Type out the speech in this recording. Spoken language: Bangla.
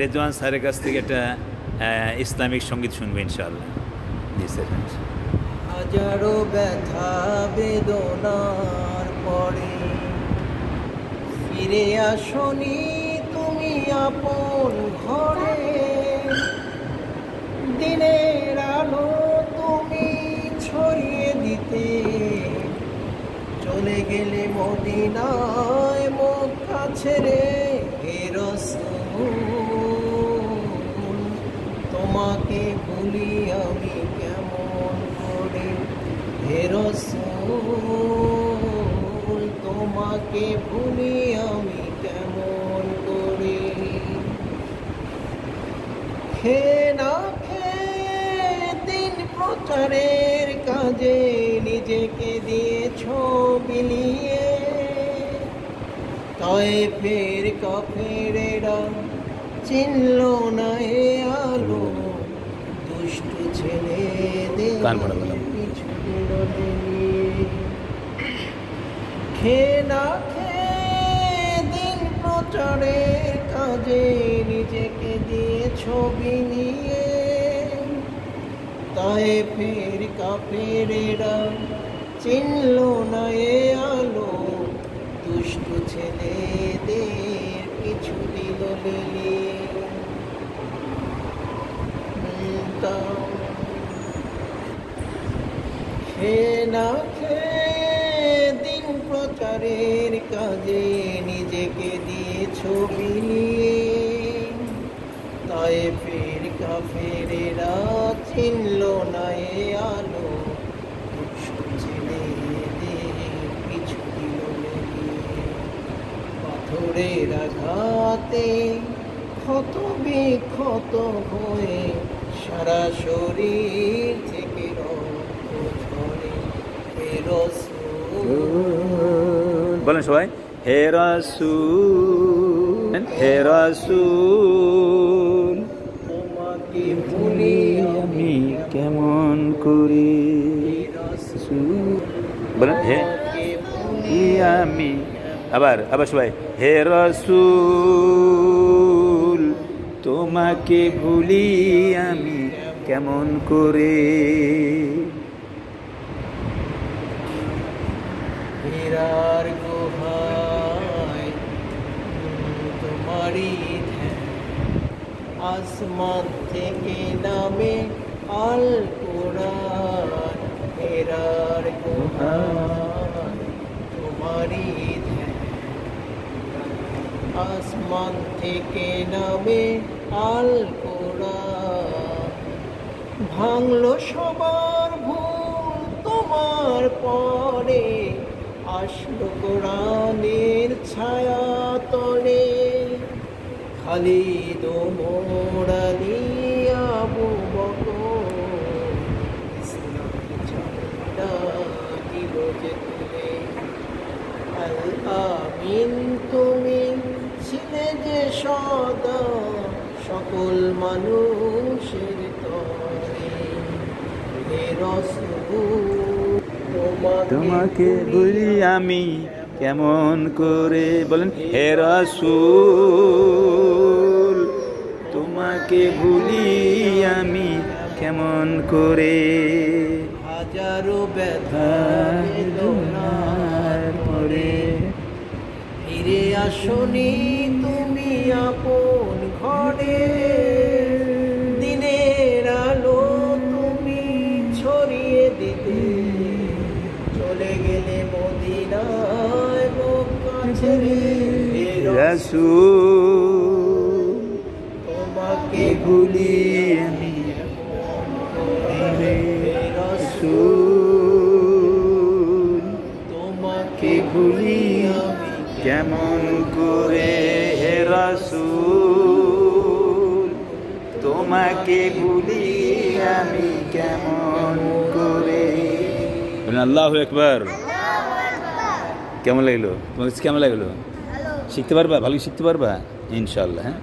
রেজওয়ান স্যারের কাছ থেকে একটা ইসলামিক সঙ্গীত শুনবো ইনশাআল্লাহ। জি স্যার। হাজারো ব্যথা বেদনার পরে ফিরে আসনি তুমি আপন ঘরে, দিনের আলো তুমি ছড়িয়ে দিতে চলে গেলে মদিনায় মক্কা ছেড়ে। হে রাসূল তোমাকে ভুলি আমি কেমন করে, হে রাসূল তোমাকে ভুলি আমি কেমন করে। খেয়ে না খেয়ে দিন প্রচারের কাজে নিজেকে দিয়েছ বিলিয়ে, তায়েফের কাফেরেরা চিনল না এ আলো, দুষ্ট ছেলেদের পিছু দিল নিয়ে। খেয়ে না খেয়ে দিন প্রচারের কাজে নিজেকে দিয়েছ বিলিয়ে, তায়েফের কাফেরেরা চিনল না এ আলো, দুষ্ট ছেলেদের পিছু দিল লিলিয়ে। খেয়ে না খেয়ে দিন প্রচারের কাজে নিজেকে দিয়েছ বিলিয়ে, তায়েফের কাফেরেরা চিনল না এ আলো, দুষ্ট ছেলেদের পিছু দিল লেলিয়ে। পাথরের আঘাতে ক্ষত বিক্ষত হয়ে সারা শরীর থেকে রক্ত ঝরে। হে রাসূল বলেন সবাই, হে রাসূল, হে রাসূল তোমাকে ভুলি আমি কেমন করি। বলেন হে আমি, আবার সবাই, হে রাসূল তোমাকে ভুলি আমি কেমন করে। হীরার গুহায় তোমারই ধ্যান, আসমান থেকে নামে আল কোরআন। হীরার গুহায় তোমারই ধ্যান, আসমান থেকে নামে আল কোরআন। ভাঙলো সবার ভুল তোমার পরে, আসলো কোরআনের ছায়া তলে। খালিদ ওমর আলী আবু বকর ইসলামের ঝান্ডা দিল যে তুলে। আল আমিন তুমি ছিলে যে সদা সকল মানুষের তরে। হে রাসূল তোমাকে ভুলি আমি কেমন করে। বলেন হে রাসূল তোমাকে ভুলি আমি কেমন করে। হাজারো ব্যথা বেদনার পরে ফিরে আসনি তুমি আপন ঘরে, দিনের আলো তুমি ছড়িয়ে দিতে চলে গেলে মদিনায় মক্কা ছেড়ে। হে রাসূল তোমাকে ভুলি আমি রাসূল তোমাকে ভুলি আমি কেমন করে। হে রাসূল তোমাকে ভুলি আমি কেমন করে। আল্লাহু আকবার। কেমন লাগলো তোমার কাছে? কেমন লাগলো? শিখতে পারবা? ভালো শিখতে পারবা ইনশাআল্লাহ। হ্যাঁ।